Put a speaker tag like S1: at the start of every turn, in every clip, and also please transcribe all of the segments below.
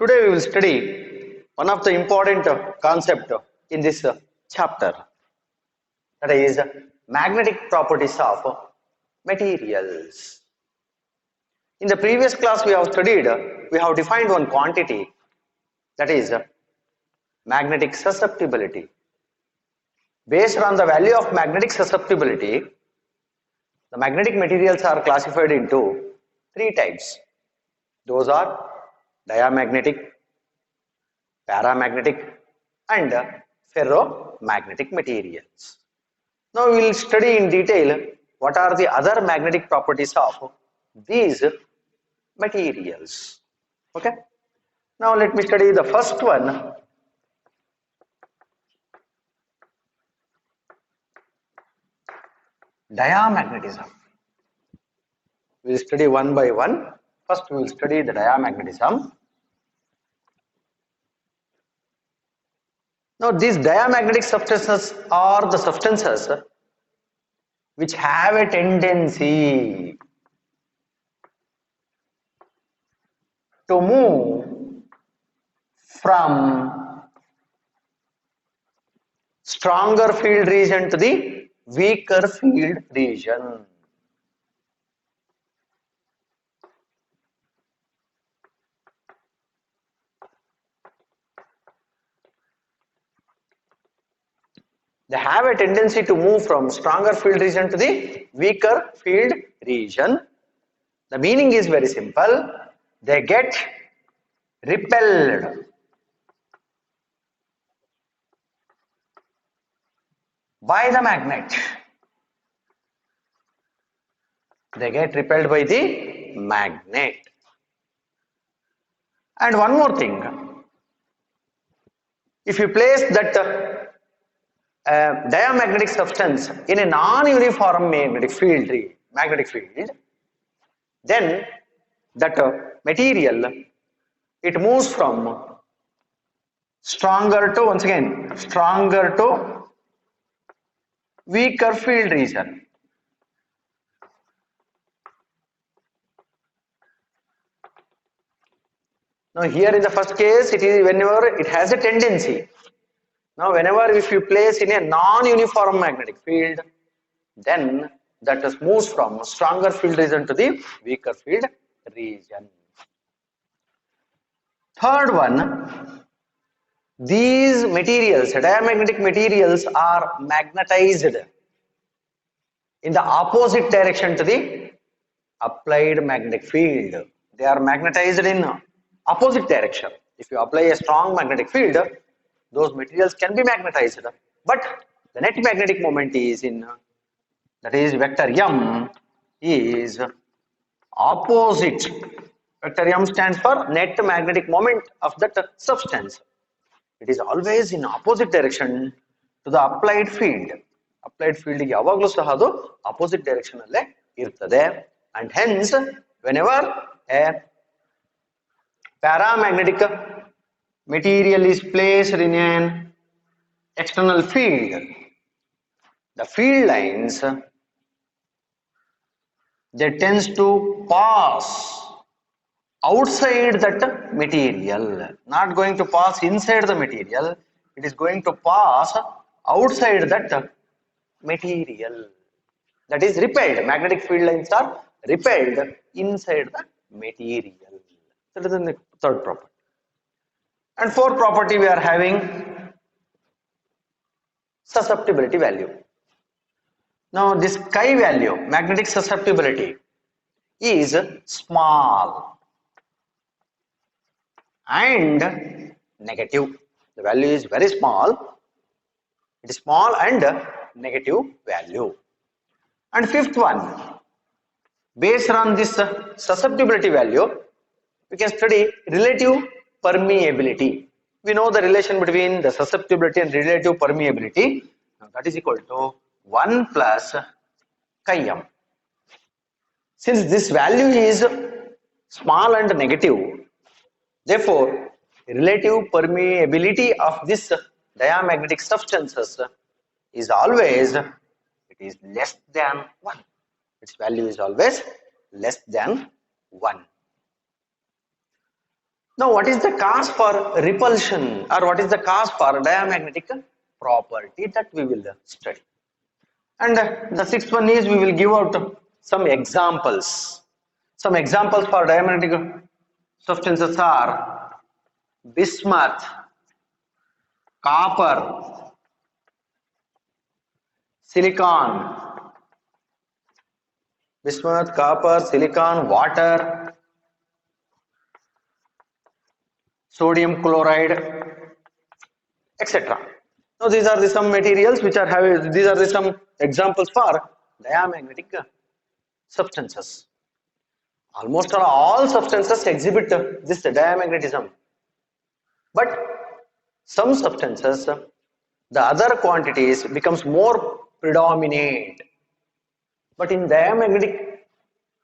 S1: Today we will study one of the important concept in this chapter, that is magnetic properties of materials. In the previous class we have studied, we have defined one quantity, that is magnetic susceptibility. Based on the value of magnetic susceptibility, the magnetic materials are classified into three types. Those are diamagnetic, paramagnetic and ferromagnetic materials. Now we will study in detail what are the other magnetic properties of these materials. Okay. Now let me study the first one. Diamagnetism. We will study one by one. First we will study the diamagnetism. Now these diamagnetic substances are the substances which have a tendency to move from stronger field region to the weaker field region. They have a tendency to move from stronger field region to the weaker field region. The meaning is very simple. They get repelled by the magnet. They get repelled by the magnet. And one more thing. If you place that diamagnetic substance in a non-uniform magnetic field, then that material, it moves from stronger to, once again, stronger to weaker field region. Now here in the first case, it is whenever it has a tendency. Now whenever if you place in a non-uniform magnetic field, then that moves from stronger field region to the weaker field region. Third one, these materials, diamagnetic materials, are magnetized in the opposite direction to the applied magnetic field. They are magnetized in opposite direction. If you apply a strong magnetic field, those materials can be magnetized, but the net magnetic moment is in, that is vector M, is opposite. Vector M stands for net magnetic moment of that substance. It is always in opposite direction to the applied field. Applied field ಗೆ ಯಾವಾಗಲೂ ಸಹ ಅದು opposite direction ಅಲ್ಲೇ ಇರ್ತದೆ, and hence whenever a paramagnetic material is placed in an external field, the field lines, they tends to pass outside that material, not going to pass inside the material. It is going to pass outside that material. That is repelled. Magnetic field lines are repelled inside the material. That is the third property. And fourth property we are having susceptibility value. Now this chi value, magnetic susceptibility, is small and negative. The value is very small. It is small and negative value. And fifth one, based on this susceptibility value, we can study relative permeability. We know the relation between the susceptibility and relative permeability. Now that is equal to 1 plus chi m. Since this value is small and negative, therefore relative permeability of this diamagnetic substances is always, it is less than 1. Its value is always less than 1. Now, what is the cause for repulsion, or what is the cause for diamagnetic property, that we will study. And the sixth one is, we will give out some examples. Some examples for diamagnetic substances are bismuth, copper, silicon, bismuth, copper, silicon, water, sodium chloride, etc. Now, these are the some materials which are having, these are the some examples for diamagnetic substances. Almost all substances exhibit this diamagnetism, but some substances, the other quantities becomes more predominant. But in diamagnetic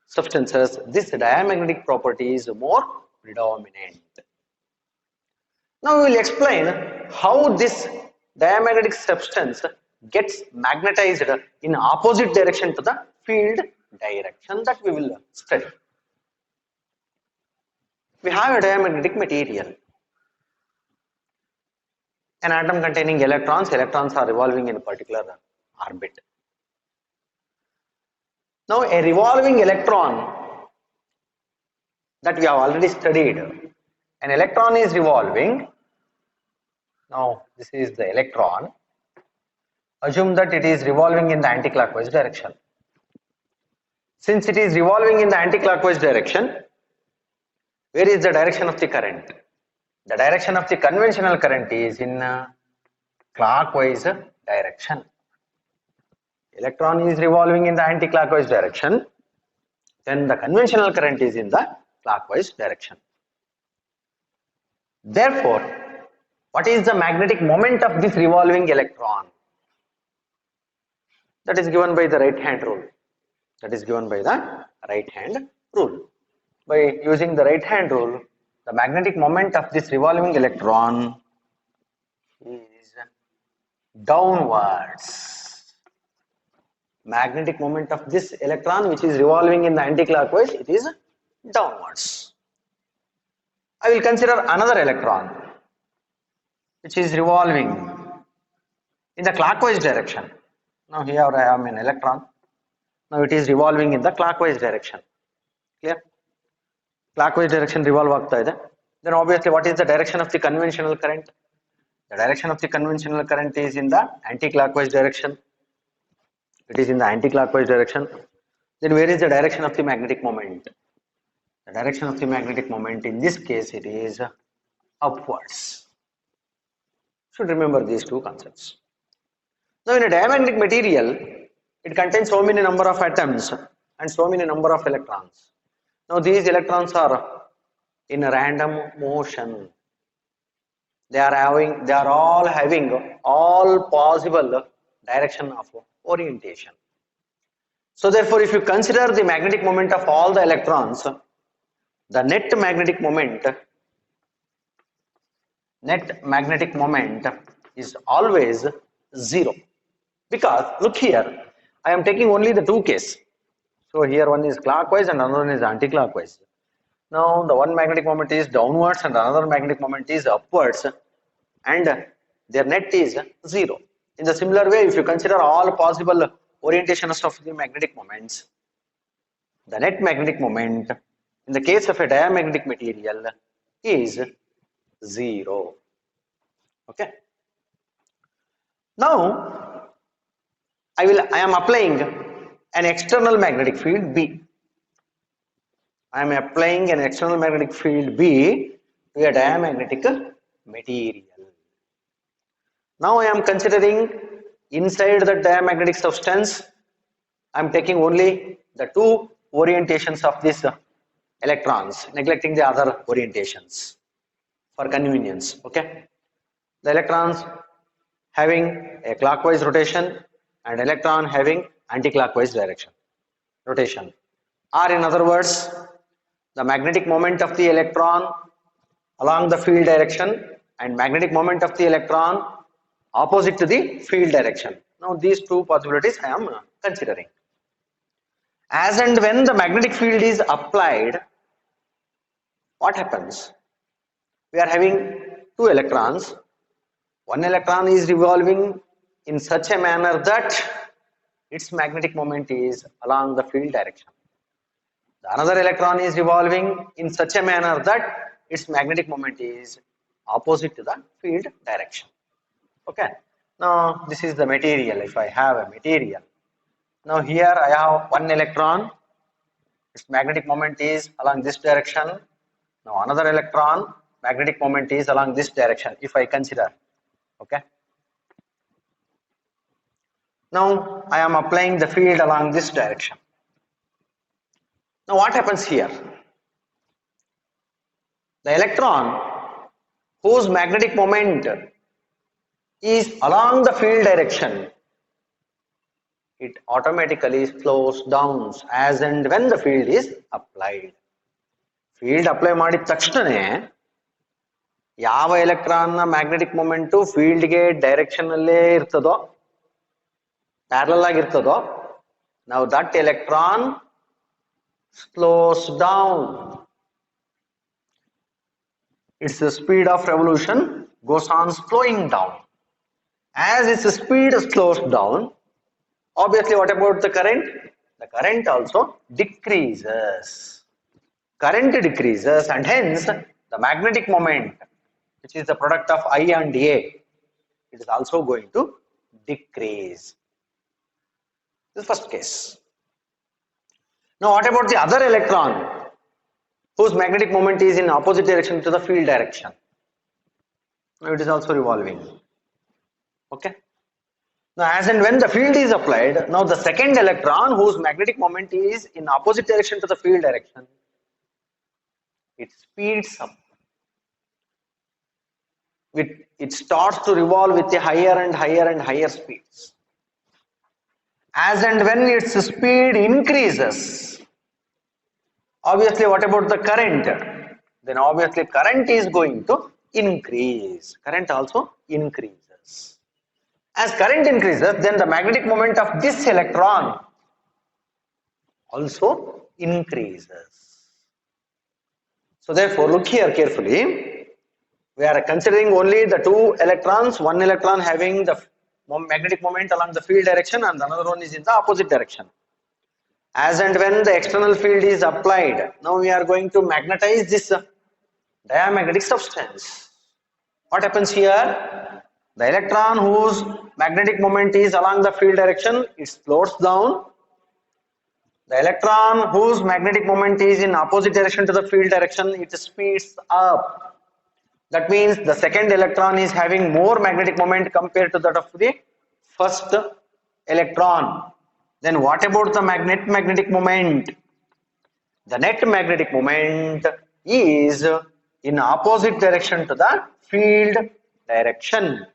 S1: substances, this diamagnetic property is more predominant. Now we will explain how this diamagnetic substance gets magnetized in opposite direction to the field direction, that we will study. We have a diamagnetic material, an atom containing electrons. Electrons are revolving in a particular orbit. Now, a revolving electron that we have already studied, an electron is revolving. Now, this is the electron. Assume that it is revolving in the anti-clockwise direction. Since it is revolving in the anti-clockwise direction, where is the direction of the current? The direction of the conventional current is in clockwise direction. Electron is revolving in the anti-clockwise direction, then the conventional current is in the clockwise direction. Therefore, what is the magnetic moment of this revolving electron? That is given by the right hand rule. That is given by the right hand rule. By using the right hand rule, the magnetic moment of this revolving electron is downwards. Magnetic moment of this electron, which is revolving in the anti-clockwise, it is downwards. I will consider another electron which is revolving in the clockwise direction. Now here I am an electron. Now it is revolving in the clockwise direction. Clear? Clockwise direction revolve aagta ide. Then obviously, what is the direction of the conventional current? The direction of the conventional current is in the anti-clockwise direction. It is in the anti-clockwise direction. Then where is the direction of the magnetic moment? The direction of the magnetic moment, in this case, it is upwards. Should remember these two concepts. Now, in a diamagnetic material, it contains so many number of atoms and so many number of electrons. Now, these electrons are in a random motion. They are all having all possible direction of orientation. So therefore, if you consider the magnetic moment of all the electrons, the net magnetic moment is always 0. Because look here, I am taking only the two cases. So here one is clockwise and another one is anti-clockwise. Now the one magnetic moment is downwards and another magnetic moment is upwards, and their net is 0. In the similar way, if you consider all possible orientations of the magnetic moments, the net magnetic moment in the case of a diamagnetic material is 0. Okay. Now I am applying an external magnetic field B. I am applying an external magnetic field B to a diamagnetic material. Now I am considering inside the diamagnetic substance, I am taking only the two orientations of these electrons, neglecting the other orientations for convenience. Okay, the electrons having a clockwise rotation and electron having anti-clockwise rotation, or in other words, the magnetic moment of the electron along the field direction and magnetic moment of the electron opposite to the field direction. Now these two possibilities I am considering. As and when the magnetic field is applied, what happens? we are having two electrons. One electron is revolving in such a manner that its magnetic moment is along the field direction. The another electron is revolving in such a manner that its magnetic moment is opposite to the field direction. Okay. Now this is the material. If I have a material, now here I have one electron. Its magnetic moment is along this direction. Now another electron, magnetic moment is along this direction. If I consider, okay. Now I am applying the field along this direction. Now what happens here? The electron whose magnetic moment is along the field direction, it automatically slows down as and when the field is applied. Field apply ಮಾಡಿದ ತಕ್ಷಣನೇ ಯಾವ electron ನ magnetic moment field ಗೆ direction ಅಲ್ಲೇ ಇರ್ತದೋ, parallel ಆಗಿರ್ತದೋ, now that electron slows down. Its speed of revolution goes on slowing down. As its speed slows down, obviously what about the current? The current also decreases. Current decreases and hence the magnetic moment, which is the product of I and A, it is also going to decrease. This is first case. Now what about the other electron whose magnetic moment is in opposite direction to the field direction? Now it is also revolving. Okay. Now as and when the field is applied, now the second electron whose magnetic moment is in opposite direction to the field direction, it speeds up. It starts to revolve with a higher and higher and higher speeds. As and when its speed increases, obviously what about the current? Then obviously current is going to increase. Current also increases. As current increases, then the magnetic moment of this electron also increases. So therefore, look here carefully. We are considering only the two electrons, one electron having the magnetic moment along the field direction and another one is in the opposite direction. As and when the external field is applied, now we are going to magnetize this diamagnetic substance. What happens here? The electron whose magnetic moment is along the field direction, it slows down. The electron whose magnetic moment is in opposite direction to the field direction, it speeds up. That means the second electron is having more magnetic moment compared to that of the first electron. Then what about the magnetic moment? The net magnetic moment is in opposite direction to the field direction.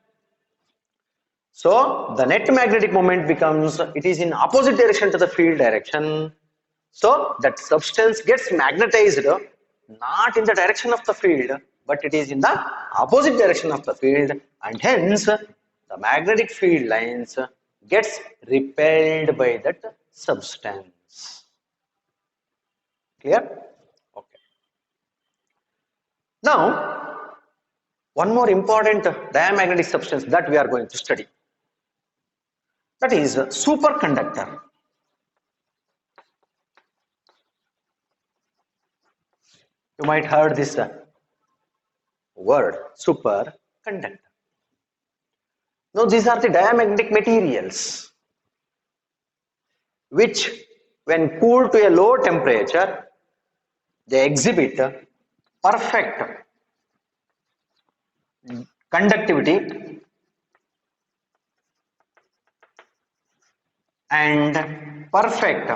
S1: So the net magnetic moment becomes, it is in opposite direction to the field direction. So that substance gets magnetized not in the direction of the field, but it is in the opposite direction of the field, and hence the magnetic field lines gets repelled by that substance. Clear? Okay. Now, one more important diamagnetic substance that we are going to study, that is superconductor. You might heard this word, superconductor. Now these are the diamagnetic materials which when cooled to a low temperature, they exhibit perfect conductivity and perfect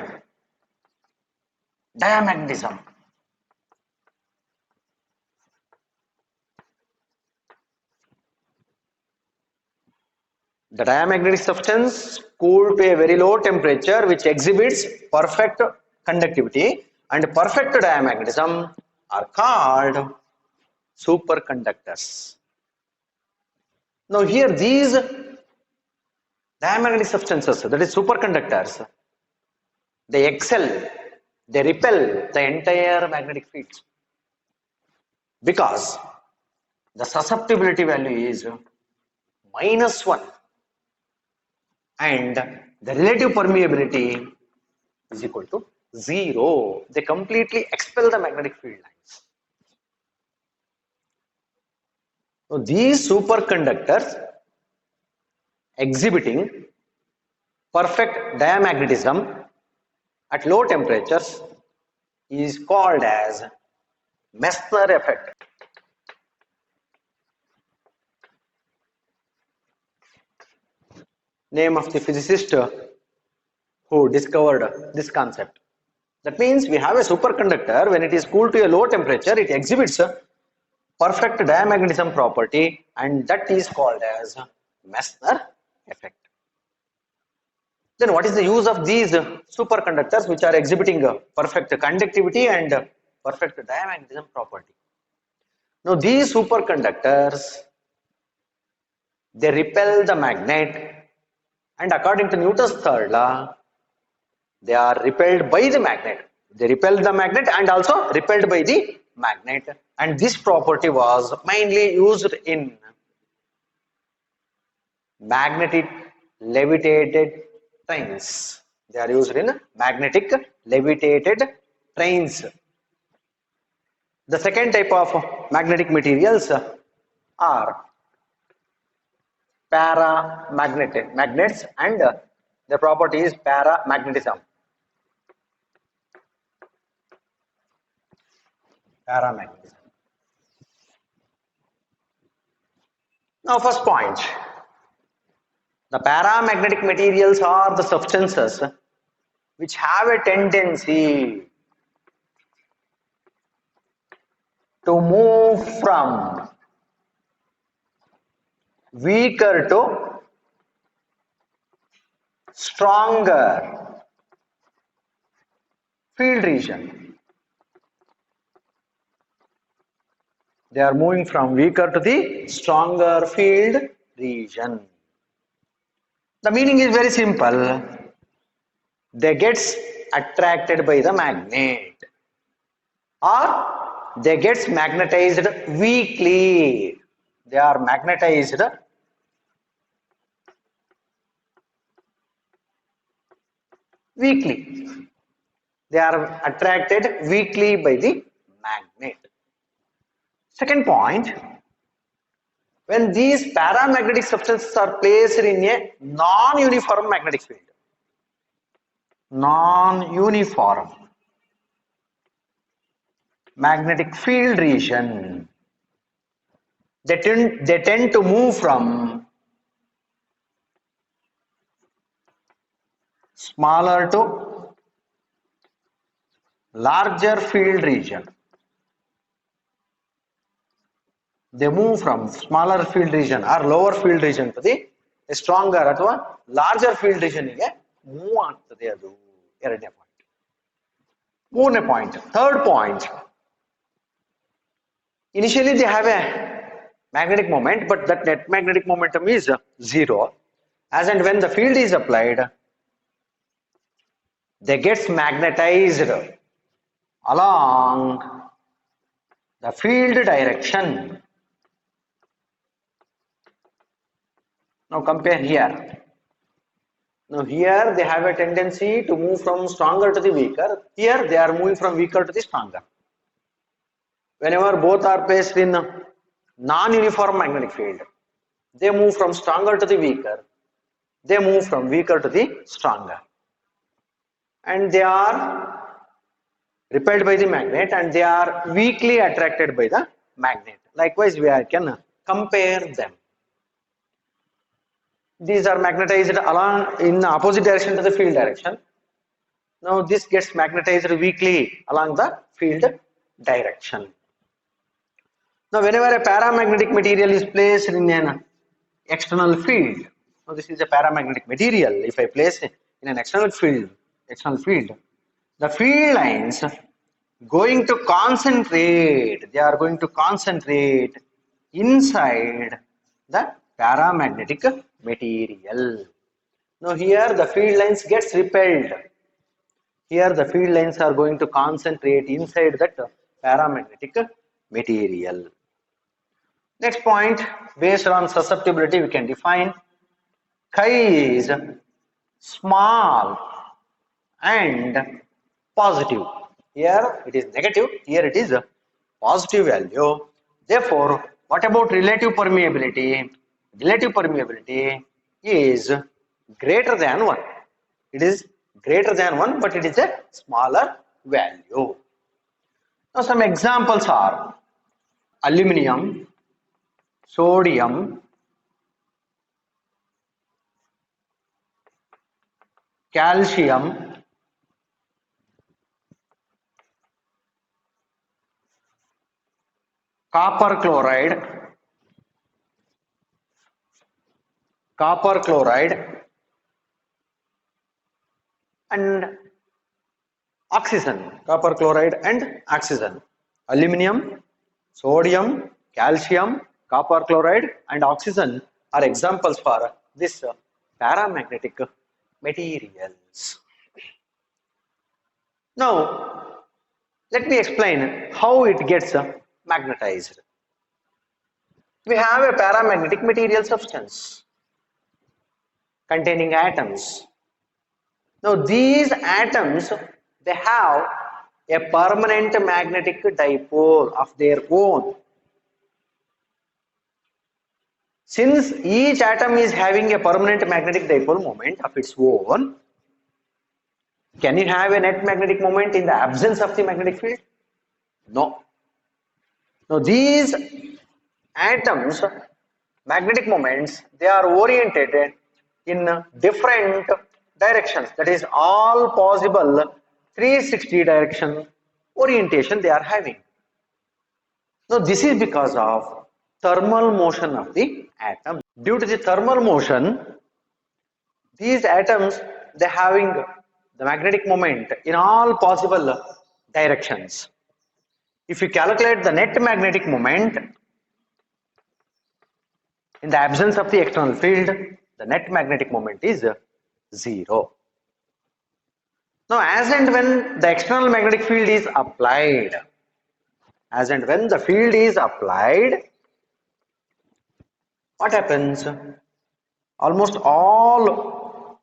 S1: diamagnetism. The diamagnetic substance cooled to a very low temperature which exhibits perfect conductivity and perfect diamagnetism are called superconductors. Now here these diamagnetic substances, that is superconductors, they excel, they repel the entire magnetic field because the susceptibility value is -1 and the relative permeability is equal to 0. They completely expel the magnetic field lines. So these superconductors exhibiting perfect diamagnetism at low temperatures is called as Meissner effect. Name of the physicist who discovered this concept. That means we have a superconductor. When it is cooled to a low temperature, it exhibits a perfect diamagnetism property, and that is called as Meissner effect. Then what is the use of these superconductors which are exhibiting perfect conductivity and perfect diamagnetism property? Now these superconductors, they repel the magnet, and according to Newton's third law, they are repelled by the magnet. They repel the magnet and also repelled by the magnet, and this property was mainly used in magnetic levitated trains. They are used in magnetic levitated trains. The second type of magnetic materials are paramagnetic magnets, and the property is paramagnetism. Paramagnetism. Now, first point, the paramagnetic materials are the substances which have a tendency to move from weaker to stronger field region. They are moving from weaker to the stronger field region. The meaning is very simple. They get attracted by the magnet, or they get magnetized weakly. They are magnetized weakly. They are attracted weakly by the magnet. Second point, when these paramagnetic substances are placed in a non-uniform magnetic field, non-uniform magnetic field region, they tend to move from smaller to larger field region. They move from smaller field region or lower field region to the stronger ಅಥವಾ larger field region ಗೆ move ಆಗ್ತದೆ. ಅದು ಎರಡನೇ point. ಮೂರನೇ point, third point, initially they have a magnetic moment, but that net magnetic momentum is zero. As and when the field is applied, they get magnetized along the field direction. Now compare here. Now here they have a tendency to move from stronger to the weaker. Here they are moving from weaker to the stronger. Whenever both are placed in non-uniform magnetic field, they move from stronger to the weaker. They move from weaker to the stronger. And they are repelled by the magnet, and they are weakly attracted by the magnet. Likewise, we can compare them. These are magnetized along in the opposite direction to the field direction. Now this gets magnetized weakly along the field direction. Now whenever a paramagnetic material is placed in an external field, now this is a paramagnetic material. If I place it in an external field, the field lines going to concentrate, they are going to concentrate inside the paramagnetic material. Now here the field lines gets repelled. Here the field lines are going to concentrate inside that paramagnetic material. Next point, based on susceptibility, we can define chi is small and positive. Here it is negative, here it is a positive value. Therefore, what about relative permeability? Relative permeability is greater than 1. It is greater than 1, but it is a smaller value. Now, some examples are aluminum, sodium, calcium, copper chloride and copper chloride and oxygen. Aluminum, sodium, calcium, copper chloride and oxygen are examples for this paramagnetic materials. Now, let me explain how it gets magnetized. We have a paramagnetic material substance containing atoms. Now, these atoms, they have a permanent magnetic dipole of their own. Since each atom is having a permanent magnetic dipole moment of its own, can it have a net magnetic moment in the absence of the magnetic field? No. Now, these atoms, magnetic moments, they are oriented in different directions. That is, all possible 360 direction orientation they are having. Now, this is because of thermal motion of the atom. Due to the thermal motion, these atoms, they are having the magnetic moment in all possible directions. If you calculate the net magnetic moment in the absence of the external field, the net magnetic moment is 0. Now, as and when the external magnetic field is applied, what happens? Almost all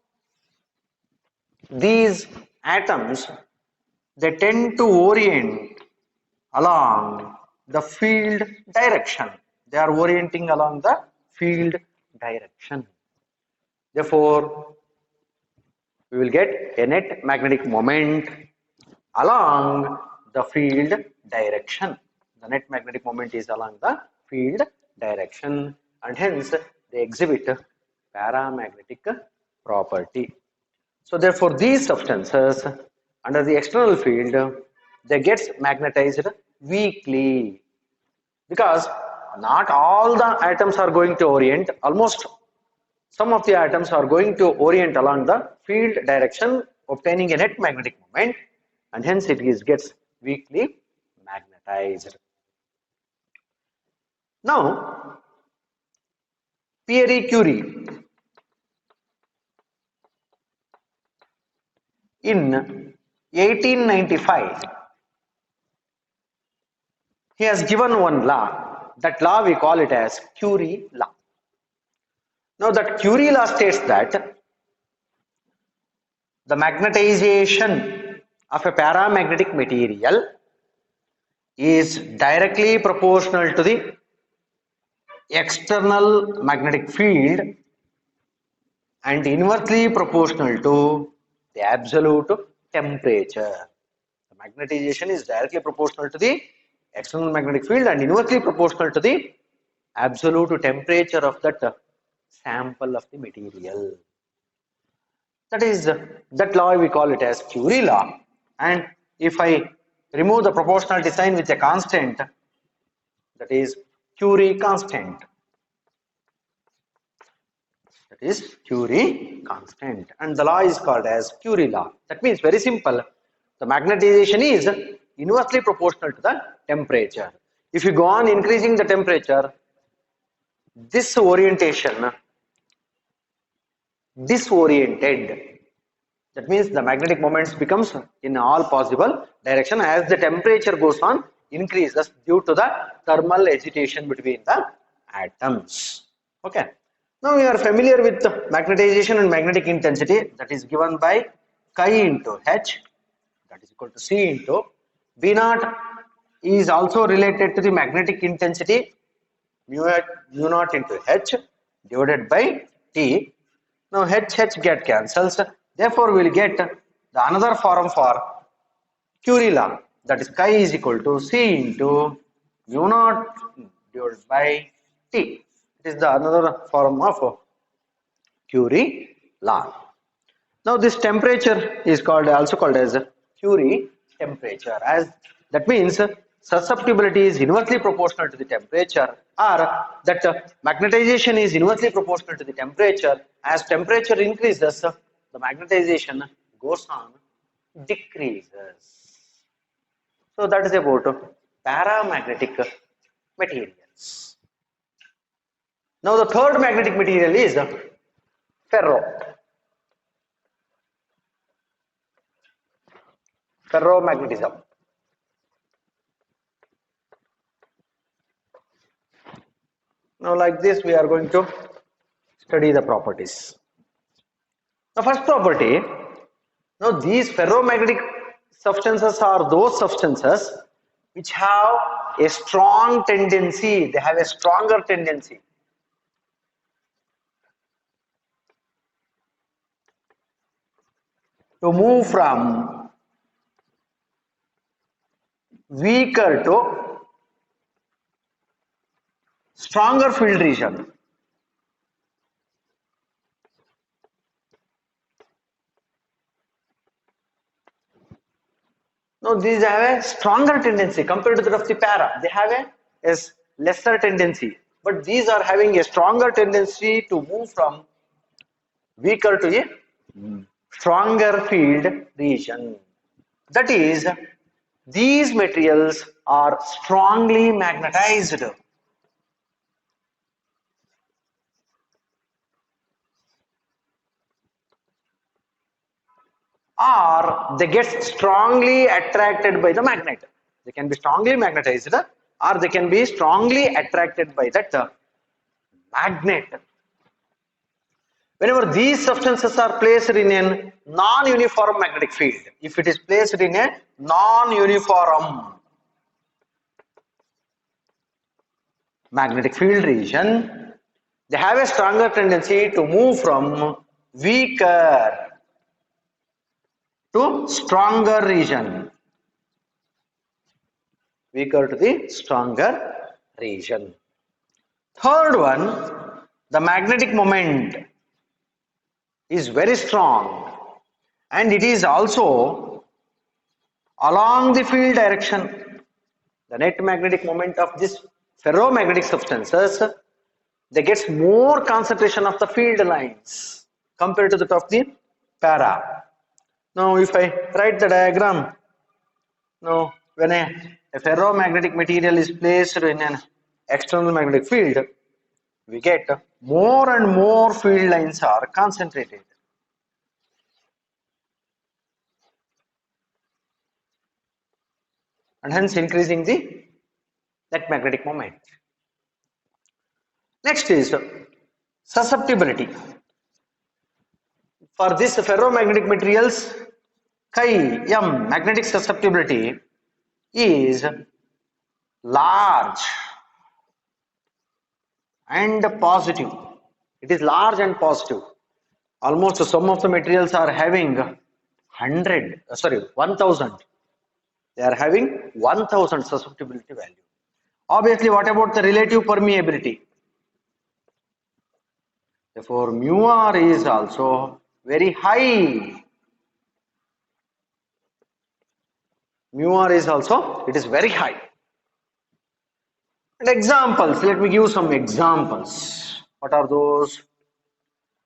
S1: these atoms, they tend to orient along the field direction. They are orienting along the field direction. Therefore, we will get a net magnetic moment along the field direction. The net magnetic moment is along the field direction, and hence they exhibit paramagnetic property. So therefore, these substances under the external field, they get magnetized weakly, because not all the atoms are going to orient. Almost some of the atoms are going to orient along the field direction, obtaining a net magnetic moment, and hence it gets weakly magnetized. Now, Pierre Curie, in 1895, he has given one law. That law we call it as Curie law. Now, that Curie law states that the magnetization of a paramagnetic material is directly proportional to the external magnetic field and inversely proportional to the absolute temperature. The magnetization is directly proportional to the external magnetic field and inversely proportional to the absolute temperature of that sample of the material. That is, that law we call it as Curie law. And if I remove the proportionality sign with a constant, that is Curie constant. That is Curie constant. And the law is called as Curie law. That means, very simple, the magnetization is inversely proportional to the temperature. If you go on increasing the temperature, this orientation disoriented. That means the magnetic moments becomes in all possible direction as the temperature goes on increases due to the thermal agitation between the atoms. Okay. Now we are familiar with magnetization and magnetic intensity, that is given by chi into H, that is equal to C into V naught is also related to the magnetic intensity mu naught into H divided by T. Now H get cancels. Therefore, we will get the another form for Curie law, that is chi is equal to C into mu naught divided by T. It is the another form of Curie law. Now this temperature is called also called as Curie temperature, as that means susceptibility is inversely proportional to the temperature, or that magnetization is inversely proportional to the temperature. As temperature increases, the magnetization goes on decreases. So that is about paramagnetic materials. Now the third magnetic material is ferromagnetism. Now like this we are going to study the properties. The first property, now these ferromagnetic substances are those substances which have a strong tendency, they have a stronger tendency to move from weaker to stronger field region. Now these have a stronger tendency compared to that of the para. They have a lesser tendency, but these are having a stronger tendency to move from weaker to a stronger field region. That is, these materials are strongly magnetized. Or they get strongly attracted by the magnet. They can be strongly magnetized, or they can be strongly attracted by that magnet. Whenever these substances are placed in a non-uniform magnetic field, if it is placed in a non-uniform magnetic field region, they have a stronger tendency to move from weaker to stronger region. Weaker to the stronger region. Third one, the magnetic moment is very strong and it is also along the field direction. The net magnetic moment of this ferromagnetic substances, they get more concentration of the field lines compared to that of the para. Now if I write the diagram, now when a ferromagnetic material is placed in an external magnetic field, we get more and more field lines are concentrated. And hence increasing the net magnetic moment. Next is susceptibility. For this ferromagnetic materials, chi m magnetic susceptibility is large and positive. It is large and positive. Almost some of the materials are having 1000. They are having 1000 susceptibility value. Obviously, what about the relative permeability? Therefore, mu r is also very high. Mu r is also, it is very high. And examples, let me give some examples. What are those?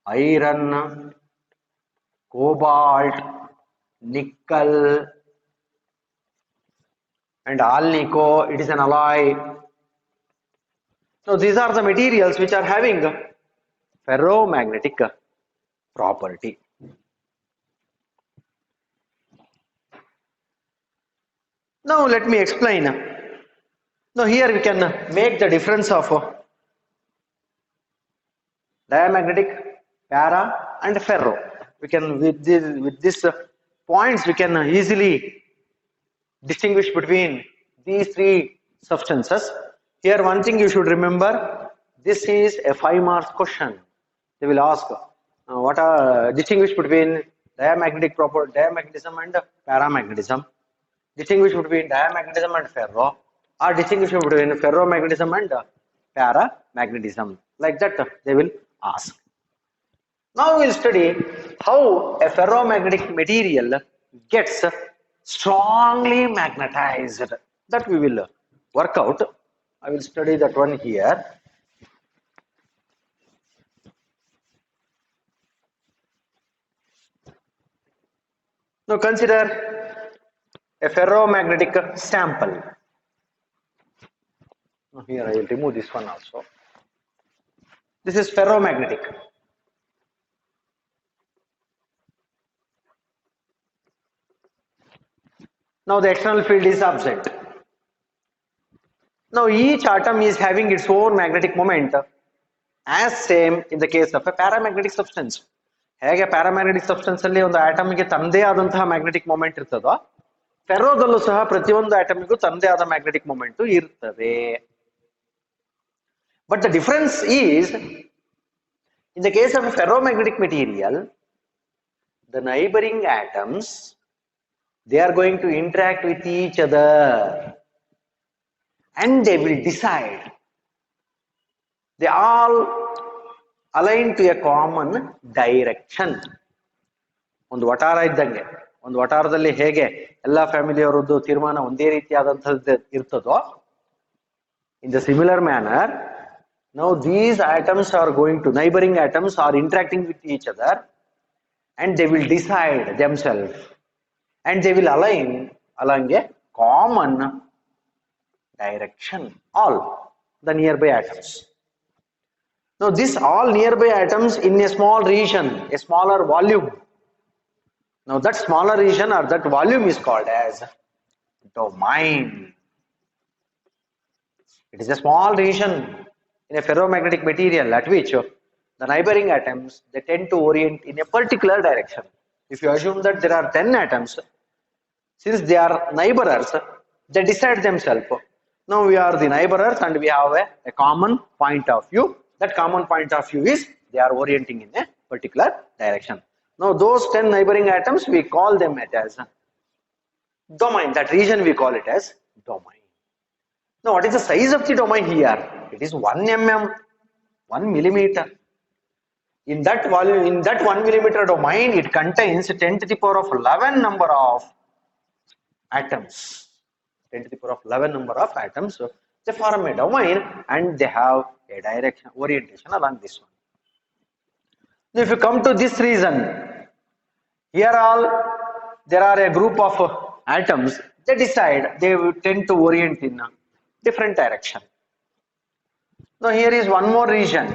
S1: Iron, cobalt, nickel, and alnico, it is an alloy. So these are the materials which are having ferromagnetic property. Now let me explain. Now here we can make the difference of diamagnetic, para, and ferro. We can with this points we can easily distinguish between these three substances. Here, one thing you should remember: this is a 5 marks question. They will ask what are distinguish between diamagnetism and paramagnetism, distinguish between diamagnetism and ferro, or distinguish between ferromagnetism and paramagnetism. Like that, they will ask. Now we will study how a ferromagnetic material gets strongly magnetized. That we will work out. I will study that one here. Now consider a ferromagnetic sample. Now here I will remove this one also. This is ferromagnetic. Now the external field is absent. Now each atom is having its own magnetic moment, as same in the case of a paramagnetic substance. ಹೇಗೆ paramagnetic substance ಅಲ್ಲಿ ಒಂದು ಆಟಮ್ಗೆ ತಂದೇ ಆದಂತಹ magnetic moment ಇರ್ತದೋ, ಫೆರೋದಲ್ಲೂ ಸಹ ಪ್ರತಿಯೊಂದು ಆಟಮ್ಗೂ ತಂದೇ ಆದ magnetic moment ಇರ್ತದೆ. But the difference is, in the case of a ferromagnetic material, the neighboring atoms, they are going to interact with each other and they will decide. They all align to a common direction. ಒಂದು ವಟಾರ ಇದ್ದಂಗೆ, ಒಂದು ವಟಾರದಲ್ಲಿ ಹೇಗೆ ಎಲ್ಲಾ ಫ್ಯಾಮಿಲಿಯವರದ್ದು ತೀರ್ಮಾನ ಒಂದೇ ರೀತಿಯಾದಂಥದ್ದು ಇರ್ತದೋ, in the similar manner, now these atoms are going to, neighboring atoms are interacting with each other and they will decide themselves and they will align along a common direction, all the nearby atoms. Now this all nearby atoms in a small region, a smaller volume. Now that smaller region or that volume is called as domain. It is a small region in a ferromagnetic material at which the neighboring atoms, they tend to orient in a particular direction. If you assume that there are 10 atoms, since they are neighbors, they decide themselves. Now we are the neighbors and we have a common point of view. That common point of view is they are orienting in a particular direction. Now those 10 neighboring atoms, we call them as domain. That region we call it as domain. Now what is the size of the domain here? It is 1 mm, 1 millimeter. In that volume, in that 1 millimeter domain, it contains 10 to the power of 11 number of atoms. 10 to the power of 11 number of atoms. So they form a domain and they have a direction, orientation along this one. Now if you come to this region, here all there are a group of atoms, they decide, they tend to orient in a different direction. Now here is one more region,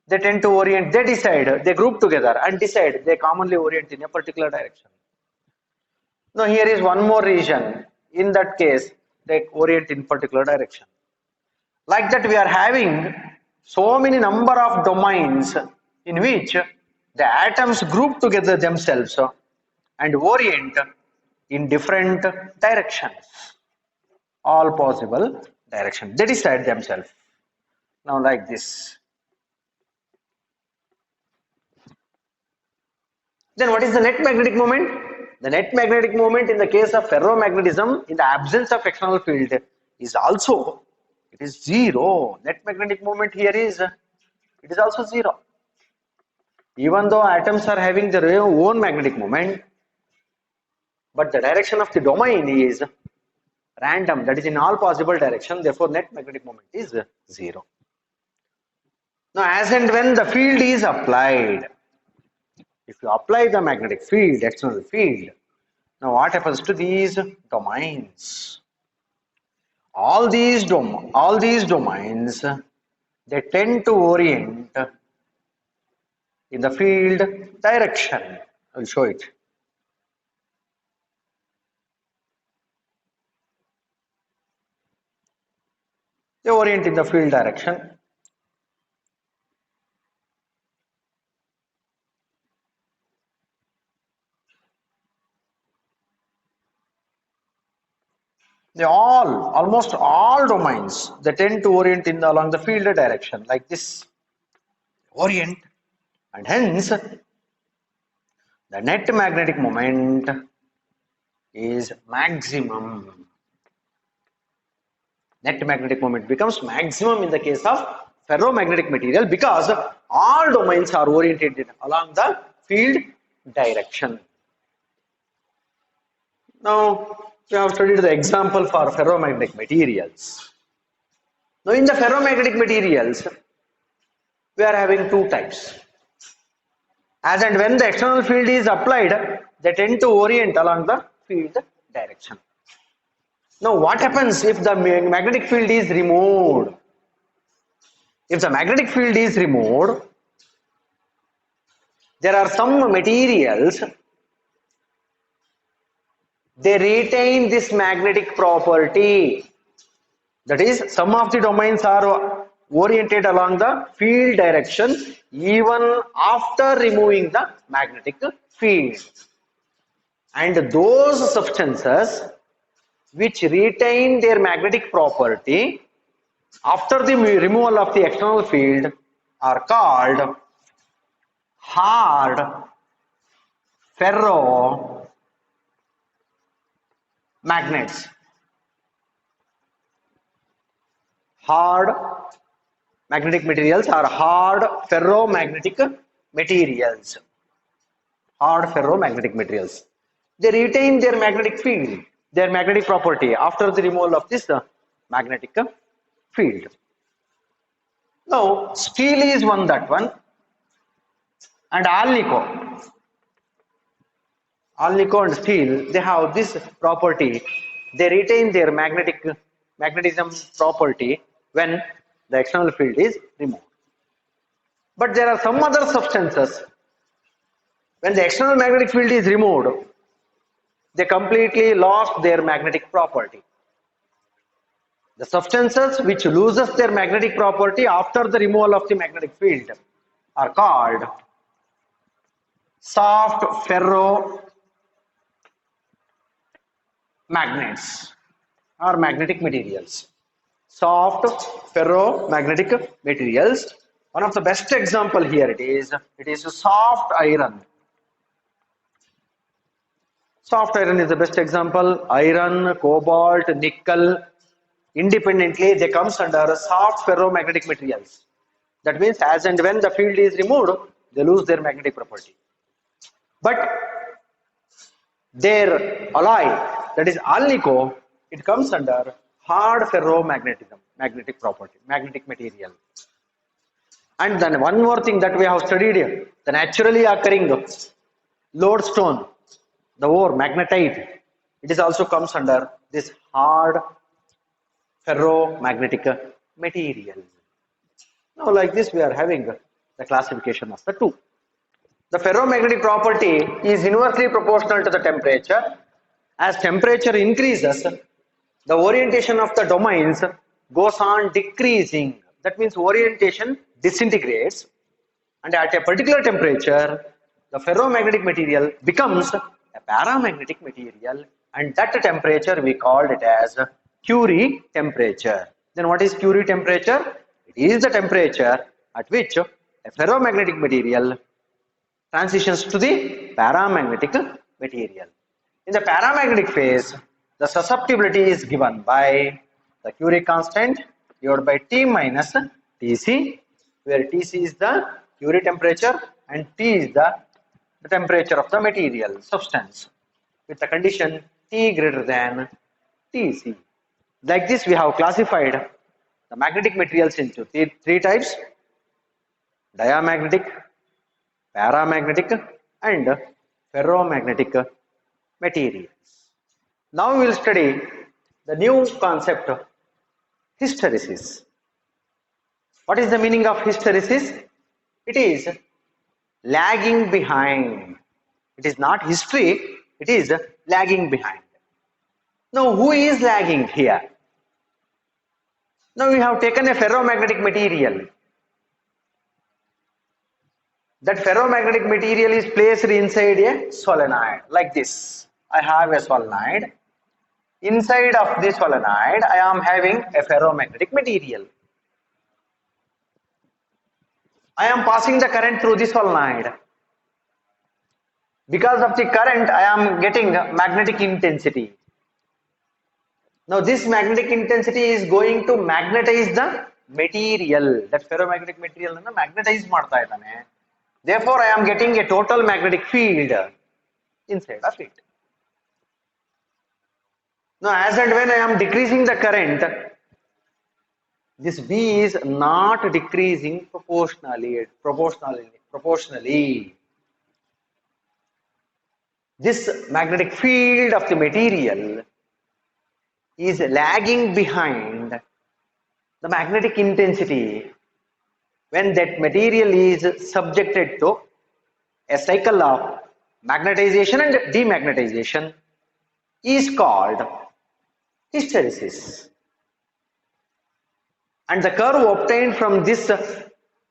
S1: they tend to orient, they decide, they group together and decide, they commonly orient in a particular direction. Now here is one more region, in that case they orient in particular direction. Like that we are having so many number of domains in which the atoms group together themselves and orient in different directions, all possible directions, they decide themselves. Now like this. Then what is the net magnetic moment? The net magnetic moment in the case of ferromagnetism, in the absence of external field, is also, it is zero. Net magnetic moment here is, it is also zero. Even though atoms are having their own magnetic moment, but the direction of the domain is random, that is in all possible directions, therefore net magnetic moment is zero. Now as and when the field is applied, if you apply the magnetic field, external field, now what happens to these domains? All these domains, they tend to orient in the field direction. I will show it. They orient in the field direction. almost all domains, they tend to orient along the field direction like this, orient, and hence the net magnetic moment is maximum. Net magnetic moment becomes maximum in the case of ferromagnetic material because all domains are oriented along the field direction. Now, we have studied the example for ferromagnetic materials. Now, in the ferromagnetic materials, we are having two types. As and when the external field is applied, they tend to orient along the field direction. Now, what happens if the magnetic field is removed? If the magnetic field is removed, there are some materials, they retain this magnetic property. That is, some of the domains are oriented along the field direction even after removing the magnetic field. And those substances which retain their magnetic property after the removal of the external field are called hard ferro magnets. Hard magnetic materials are hard ferromagnetic materials. Hard ferromagnetic materials. They retain their magnetic field, their magnetic property after the removal of this magnetic field. Now, steel is one and alnico and steel, they have this property. They retain their magnetism property when the external field is removed. But there are some other substances, when the external magnetic field is removed, they completely lost their magnetic property. The substances which loses their magnetic property after the removal of the magnetic field are called soft ferro magnets or magnetic materials. Soft ferromagnetic materials. One of the best example here it is soft iron. Soft iron is the best example. Iron, cobalt, nickel, independently they comes under soft ferromagnetic materials. That means as and when the field is removed, they lose their magnetic property. But their alloy, that is alnico, it comes under hard ferromagnetism, magnetic property, magnetic material. And then one more thing that we have studied here, the naturally occurring lodestone, the ore, magnetite, it is also comes under this hard ferromagnetic material. Now, like this, we are having the classification of the two. The ferromagnetic property is inversely proportional to the temperature. As temperature increases, the orientation of the domains goes on decreasing. That means orientation disintegrates, and at a particular temperature, the ferromagnetic material becomes a paramagnetic material, and that temperature we called it as Curie temperature. Then what is Curie temperature? It is the temperature at which a ferromagnetic material transitions to the paramagnetic material. In the paramagnetic phase, the susceptibility is given by the Curie constant divided by T minus Tc, where Tc is the Curie temperature and T is the temperature of the material substance, with the condition T greater than Tc. Like this, we have classified the magnetic materials into three types: diamagnetic, paramagnetic, and ferromagnetic materials. Now we will study the new concept of hysteresis. What is the meaning of hysteresis? It is lagging behind. It is not history, it is lagging behind. Now, who is lagging here? Now we have taken a ferromagnetic material. That ferromagnetic material is placed inside a solenoid like this. I have a solenoid. inside of the solenoid I am having a ferromagnetic material. I am passing the current through the solenoid. Because of the current I am getting magnetic intensity. Now this magnetic intensity is going to magnetize the material. That ferromagnetic material na magnetize ಮಾಡ್ತಾ ಇದ್ದಾನೆ. Therefore I am getting a total magnetic field inside of it. Now as and when I am decreasing the current, this B is not decreasing proportionally. This magnetic field of the material is lagging behind the magnetic intensity when that material is subjected to a cycle of magnetization and demagnetization is called hysteresis. And the curve obtained from this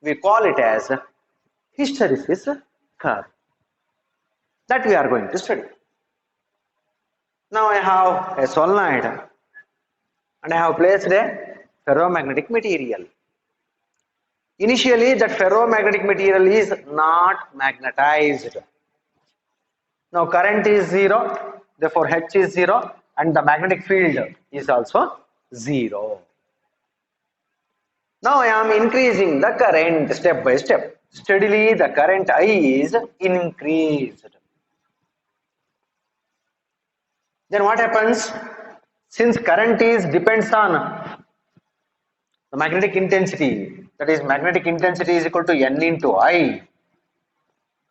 S1: we call it as hysteresis curve that we are going to study. Now I have a solenoid and I have placed a ferromagnetic material. Initially that ferromagnetic material is not magnetized. Now current is 0, therefore H is 0 and the magnetic field is also 0. Now I am increasing the current step by step. Steadily the current I is increased. Then what happens? Since current depends on the magnetic intensity, that is magnetic intensity is equal to N into I.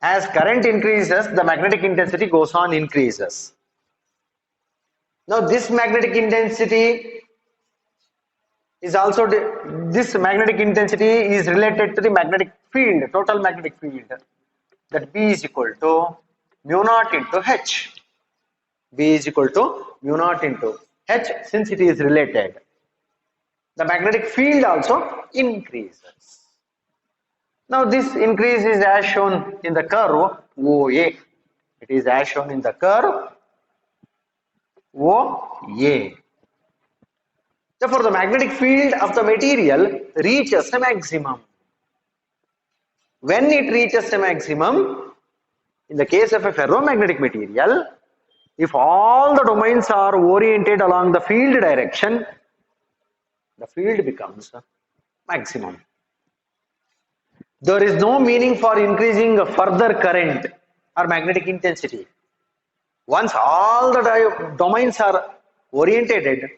S1: As current increases, the magnetic intensity goes on increases. Now this magnetic intensity is also, this magnetic intensity is related to the magnetic field, total magnetic field, that B is equal to mu naught into H. B is equal to mu naught into H. Since it is related, the magnetic field also increases. Now this increase is as shown in the curve OA. It is as shown in the curve OA. Therefore the magnetic field of the material reaches a maximum. When it reaches a maximum, in the case of a ferromagnetic material, if all the domains are oriented along the field direction, the field becomes maximum. There is no meaning for increasing further current or magnetic intensity. Once all the domains are orientated,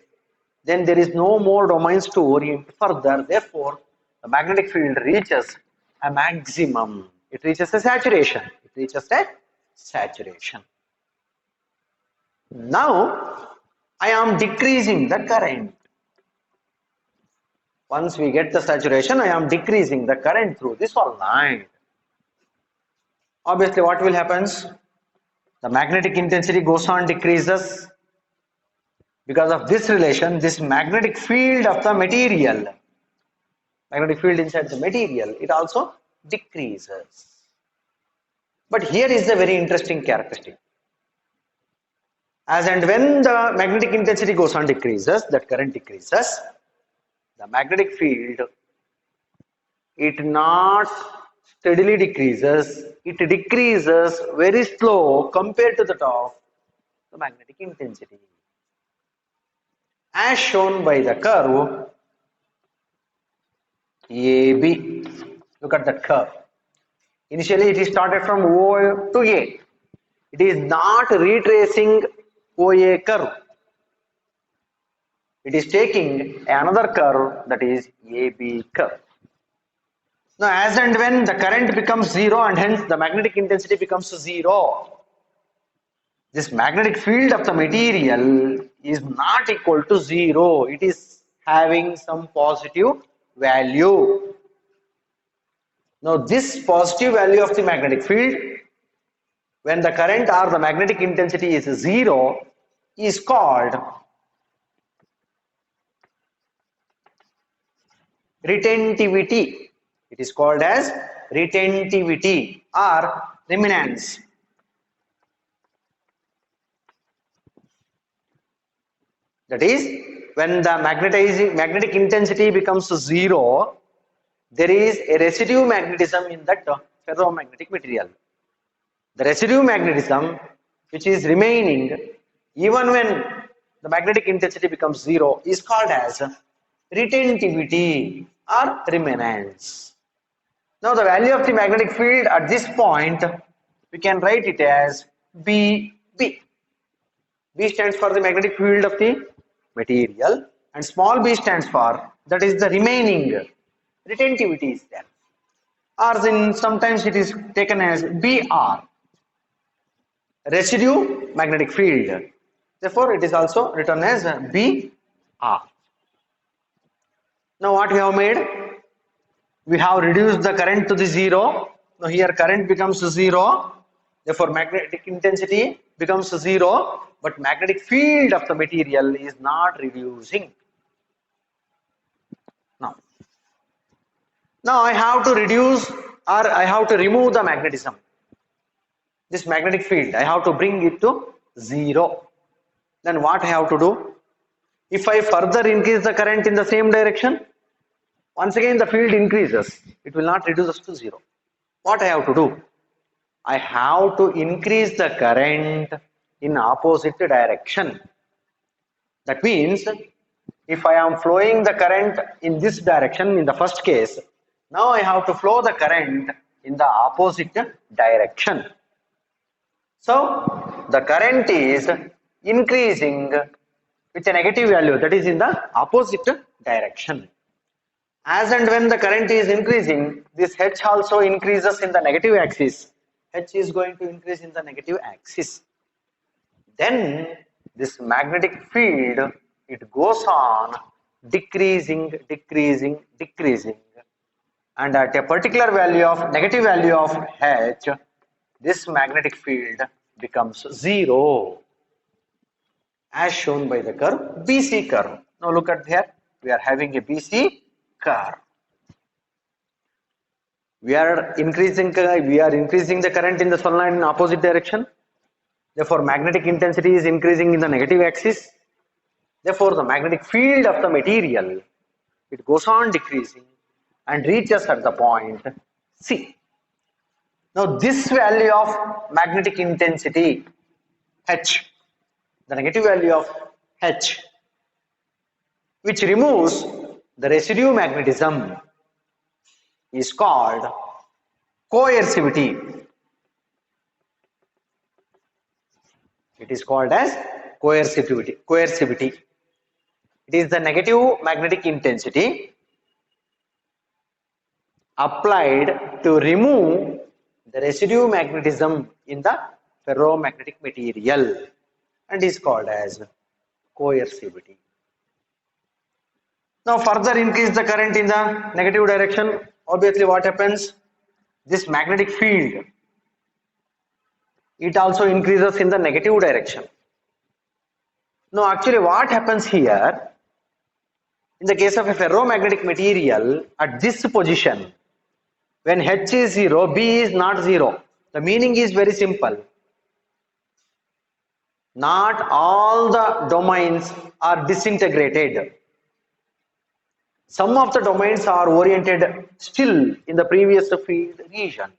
S1: then there is no more domains to orient further. Therefore, the magnetic field reaches a maximum. It reaches a saturation. It reaches a saturation. Now, I am decreasing the current. Once we get the saturation, I am decreasing the current through the solenoid. Obviously, what will happen? The magnetic intensity goes on decreases. Because of this relation, this magnetic field of the material, magnetic field inside the material, it also decreases. But here is a very interesting characteristic. As and when the magnetic intensity goes on decreases, that current decreases, the magnetic field, it not steadily decreases, it decreases very slow compared to that of the magnetic intensity. As shown by the curve AB. Look at that curve. Initially it is started from O to A. It is not retracing OA curve. It is taking another curve, that is AB curve. Now as and when the current becomes 0 and hence the magnetic intensity becomes 0, this magnetic field of the material is not equal to 0. It is having some positive value. Now this positive value of the magnetic field, when the current or the magnetic intensity is 0, is called retentivity. It is called as retentivity or remanence. That is, when the magnetic intensity becomes zero, there is a residue magnetism in that ferromagnetic material. The residue magnetism which is remaining even when the magnetic intensity becomes zero is called as retentivity or remanence. Now the value of the magnetic field at this point, we can write it as BB. B stands for the magnetic field of the material and small b stands for, that is the remaining retentivity is there. Or sometimes it is taken as BR, residue magnetic field. Therefore, it is also written as BR. Now what we have made? We have reduced the current to the zero. Now here current becomes zero. Therefore, magnetic intensity becomes zero, but magnetic field of the material is not reducing. Now I have to reduce or I have to remove the magnetism. This magnetic field, I have to bring it to zero. Then what I have to do? If I further increase the current in the same direction, once again the field increases. It will not reduce to zero. What I have to do? I have to increase the current in opposite direction. That means if I am flowing the current in this direction in the first case, now I have to flow the current in the opposite direction. So the current is increasing with a negative value, that is in the opposite direction. As and when the current is increasing, this H also increases in the negative axis. H is going to increase in the negative axis. Then this magnetic field, it goes on decreasing, and at a particular value of negative value of H, this magnetic field becomes zero, as shown by the curve BC curve. Now look at here, we are having a BC curve. We are increasing the current in the solenoid in opposite direction. Therefore, magnetic intensity is increasing in the negative axis. Therefore, the magnetic field of the material, it goes on decreasing and reaches at the point C. Now, this value of magnetic intensity H, the negative value of H, which removes the residue magnetism, is called coercivity. It is called as coercivity. It is the negative magnetic intensity applied to remove the residue magnetism in the ferromagnetic material and is called as coercivity. Now further increase the current in the negative direction. Obviously what happens? This magnetic field, it also increases in the negative direction. Now actually what happens here, in the case of a ferromagnetic material, at this position, when H is 0, B is not 0. The meaning is very simple. Not all the domains are disintegrated. Some of the domains are oriented still in the previous field region.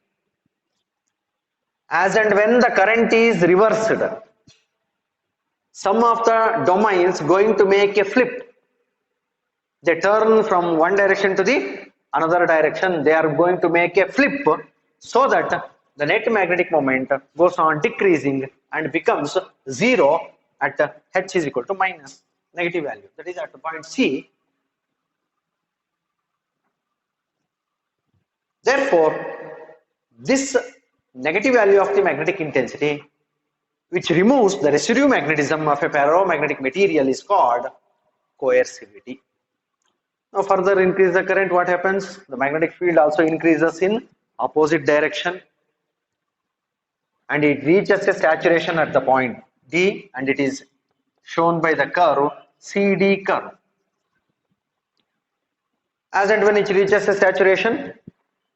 S1: As and when the current is reversed, some of the domains going to make a flip. They turn from one direction to the another direction. They are going to make a flip so that the net magnetic moment goes on decreasing and becomes 0 at H is equal to minus negative value. That is at the point C. Therefore, this negative value of the magnetic intensity, which removes the residue magnetism of a ferromagnetic material, is called coercivity. Now further increase the current, what happens? The magnetic field also increases in opposite direction and it reaches a saturation at the point D, and it is shown by the curve CD curve. As and when it reaches a saturation,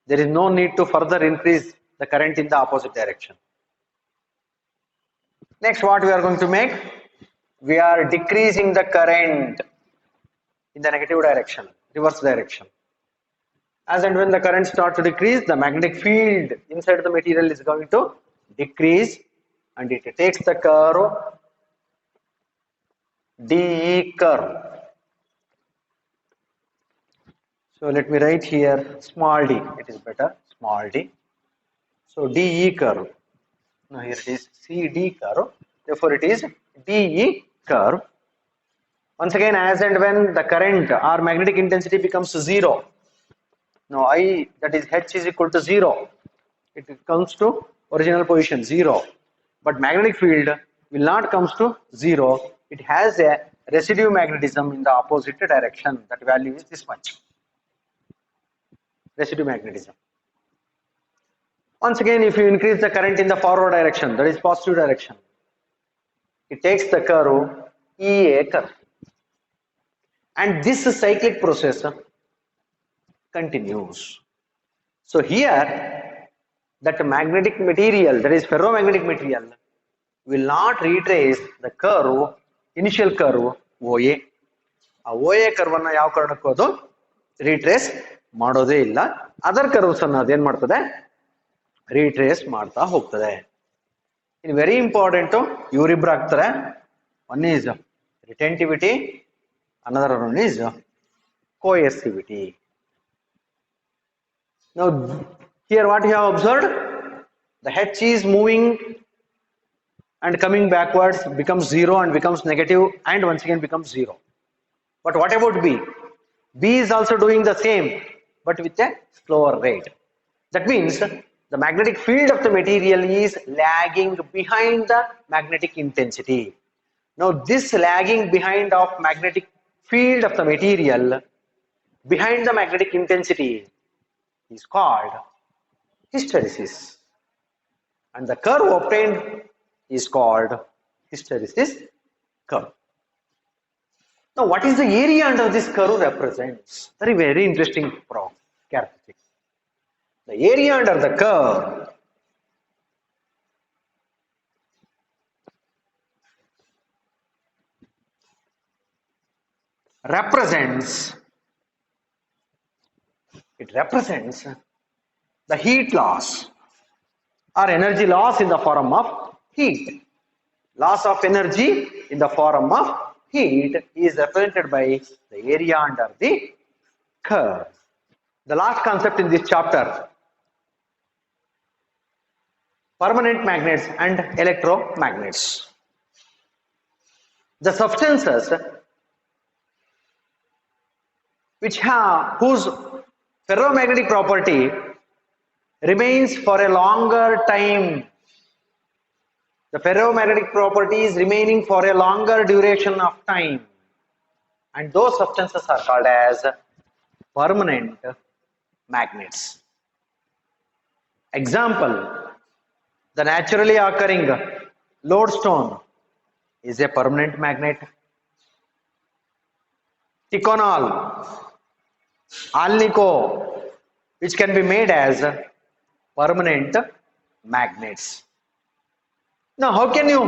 S1: there is no need to further increase the current in the opposite direction. Next, what we are going to make? we are decreasing the current in the negative direction, reverse direction. As and when the current starts to decrease, the magnetic field inside the material is going to decrease, and it takes the curve DE curve. So let me write here small d, it is better, small d. So DE curve. Now here it is CD curve, therefore it is DE curve. Once again, as and when the current or magnetic intensity becomes 0, now I, that is H is equal to 0, it comes to original position 0, but magnetic field will not comes to 0, it has a residue magnetism in the opposite direction, that value is this much, residue magnetism. Once again, if you increase the current in the forward direction, that is positive direction, it takes the curve EA curve. And this cyclic process continues. So here, that magnetic material, that is ferromagnetic material, will not retrace the curve, initial curve OA. ಆ OA curve ಅನ್ನು ಯಾವ ಕಾರಣಕ್ಕೂ ಅದು retrace ಮಾಡೋದೇ ಇಲ್ಲ. Other curves ಅನ್ನು ಅದೇನ್ ಮಾಡ್ತದೆ, retrace ಮಾಡ್ತಾ ಹೋಗ್ತದೆ. ಇನ್ ವೆರಿ ಇಂಪಾರ್ಟೆಂಟ್, ಇವರಿಬ್ರು ಆಗ್ತಾರೆ. One is retentivity, another one is coercivity. Now here what you have observed, the H is moving and coming backwards, becomes 0 and becomes negative and once again becomes 0. But what about B? B is also doing the same but with a slower rate. That means the magnetic field of the material is lagging behind the magnetic intensity. Now this lagging behind of magnetic field of the material behind the magnetic intensity is called hysteresis, and the curve obtained is called hysteresis curve. Now what is the area under this curve represents? Very interesting characteristic. The area under the curve represents the heat loss or energy loss in the form of heat. Loss of energy in the form of heat is represented by the area under the curve. The last concept in this chapter, permanent magnets and electromagnets. The substances whose ferromagnetic property remains for a longer time. The ferromagnetic property is remaining for a longer duration of time, and those substances are called as permanent magnets. Example, the naturally occurring lodestone is a permanent magnet. Ticonol, alnico, which can be made as permanent magnets. Now how can you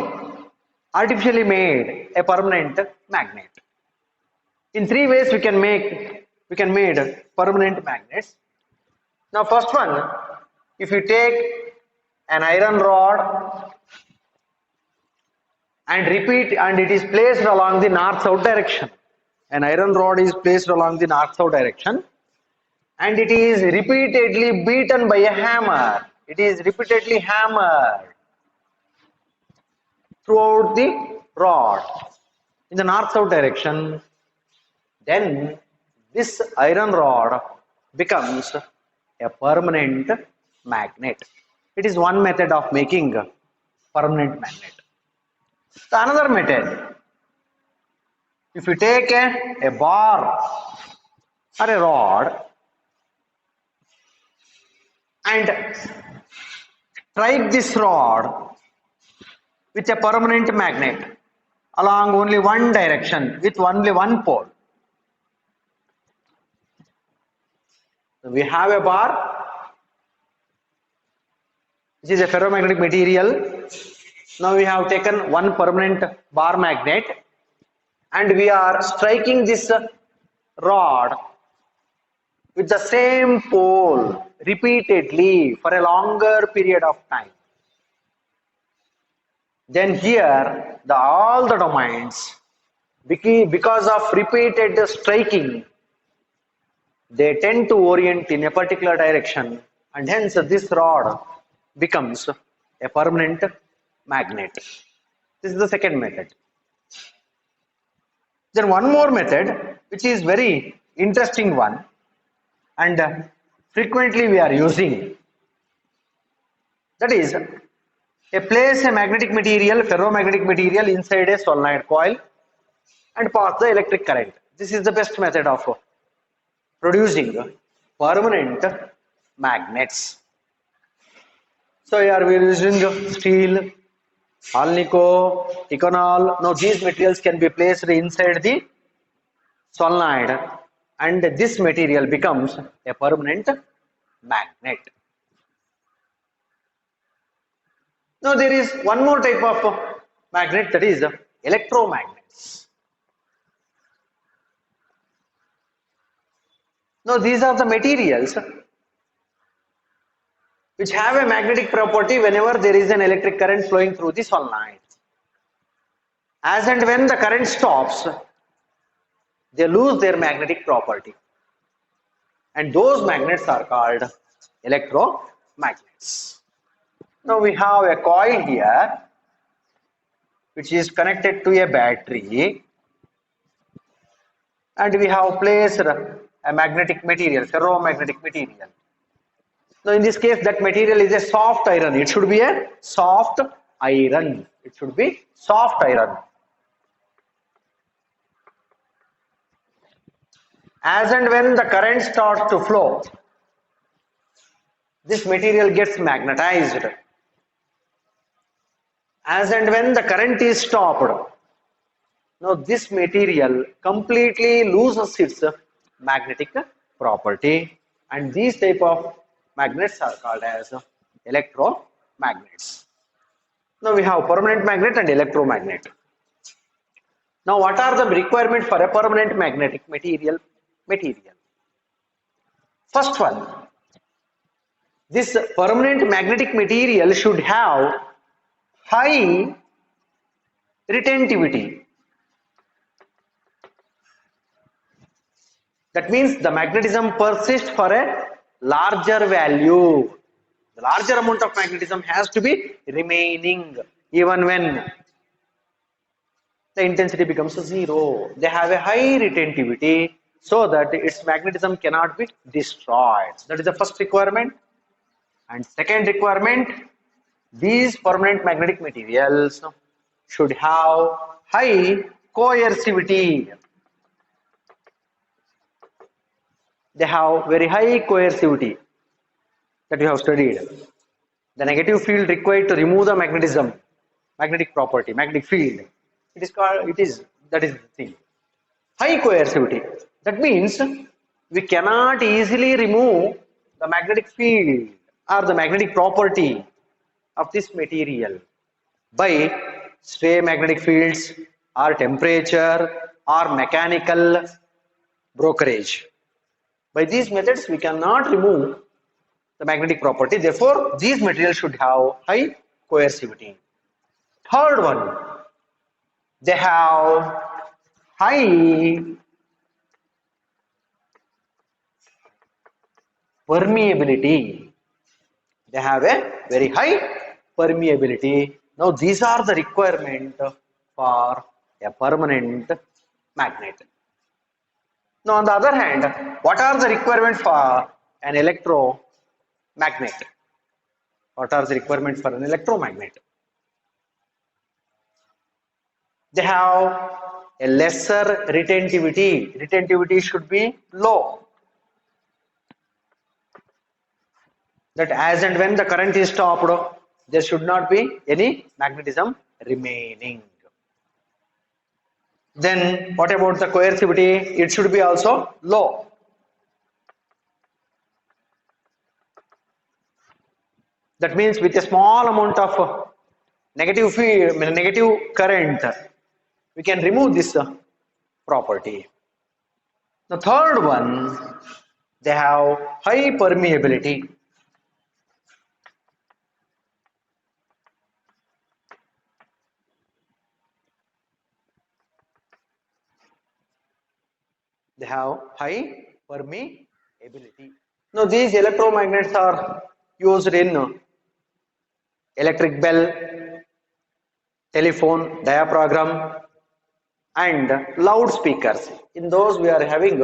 S1: artificially made a permanent magnet? In three ways we can made permanent magnets. Now first one, if you take an iron rod and it is placed along the north-south direction. An iron rod is placed along the north-south direction and it is repeatedly beaten by a hammer. It is repeatedly hammered throughout the rod in the north-south direction. Then this iron rod becomes a permanent magnet. It is one method of making a permanent magnet. The another method, if you take a bar or a rod and strike this rod with a permanent magnet along only one direction with only one pole. So we have a bar which is a ferromagnetic material. Now we have taken one permanent bar magnet and we are striking this rod with the same pole repeatedly for a longer period of time, then here all the domains, because of repeated striking, they tend to orient in a particular direction, and hence this rod becomes a permanent magnet. This is the second method. Then one more method which is very interesting one, and frequently we are using, that is, place a magnetic material, ferromagnetic material, inside a solenoid coil and pass the electric current. This is the best method of producing permanent magnets. So here we are using steel, alnico, Inconel. Now these materials can be placed inside the solenoid and this material becomes a permanent magnet. Now there is one more type of magnet, that is electromagnets. Now these are the materials which have a magnetic property whenever there is an electric current flowing through the solenoid. As and when the current stops, they lose their magnetic property, and those magnets are called electromagnets. Now we have a coil here which is connected to a battery, and we have placed a magnetic material, ferromagnetic material. Now in this case that material is a soft iron. It should be a soft iron. It should be soft iron. As and when the current starts to flow, this material gets magnetized. As and when the current is stopped, now this material completely loses its magnetic property, and these type of magnets are called as electromagnets. Now we have permanent magnet and electromagnet. Now what are the requirements for a permanent magnetic material? First one, this permanent magnetic material should have high retentivity. That means the magnetism persists for a larger value. The larger amount of magnetism has to be remaining even when the intensity becomes zero. They have a high retentivity so that its magnetism cannot be destroyed. That is the first requirement. And second requirement, these permanent magnetic materials should have high coercivity. They have very high coercivity that we have studied. The negative field required to remove the magnetism, magnetic property, magnetic field, that is the thing. High coercivity. That means we cannot easily remove the magnetic field or the magnetic property of this material by stray magnetic fields or temperature or mechanical brokerage. By these methods we cannot remove the magnetic property. Therefore these materials should have high coercivity. Third one, they have high permeability. They have a very high permeability. Now these are the requirement for a permanent magnet. Now on the other hand, what are the requirements for an electromagnet? What are the requirements for an electromagnet? They have a lesser retentivity. Retentivity should be low. That as and when the current is stopped, there should not be any magnetism remaining. Then what about the coercivity? It should be also low. That means with a small amount of negative field, negative current, we can remove this property. The third one, they have high permeability. They have high permeability. Now these electromagnets are used in electric bell, telephone diaphragm, and loudspeakers. In those we are having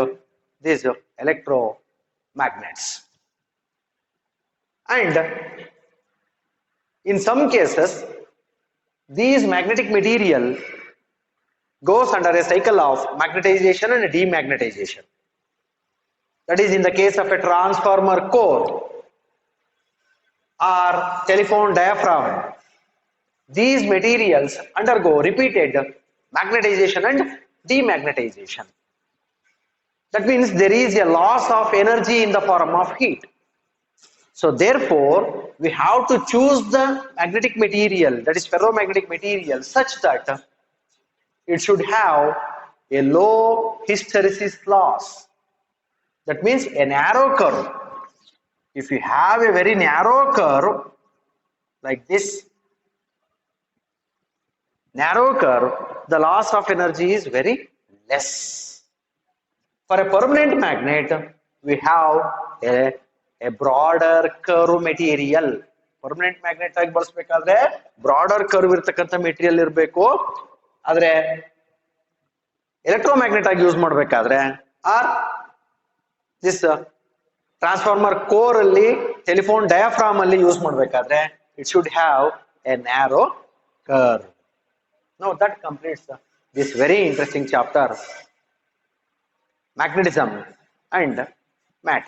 S1: these electromagnets. And in some cases, these magnetic material goes under a cycle of magnetization and demagnetization. That is in the case of a transformer core or telephone diaphragm. These materials undergo repeated magnetization and demagnetization. That means there is a loss of energy in the form of heat. So therefore, we have to choose the magnetic material, that is ferromagnetic material, such that it should have a low hysteresis loss. That means a narrow curve. If you have a very narrow curve like this, narrow curve, the loss of energy is very less. For a permanent magnet, we have a broader curve material. Permanent magnet ಆಗಿ ಬಳಸಬೇಕಾದ್ರೆ broader curve ಇರತಕ್ಕಂತ material ಇರಬೇಕು. ಆದರೆ electromagnet ಆಗಿ use ಮಾಡಬೇಕಾದ್ರೆ R this transformer core ಅಲ್ಲಿ telephone diaphragm ಅಲ್ಲಿ use ಮಾಡಬೇಕಾದ್ರೆ it should have A narrow curve. Now that completes this very interesting chapter, magnetism and matter.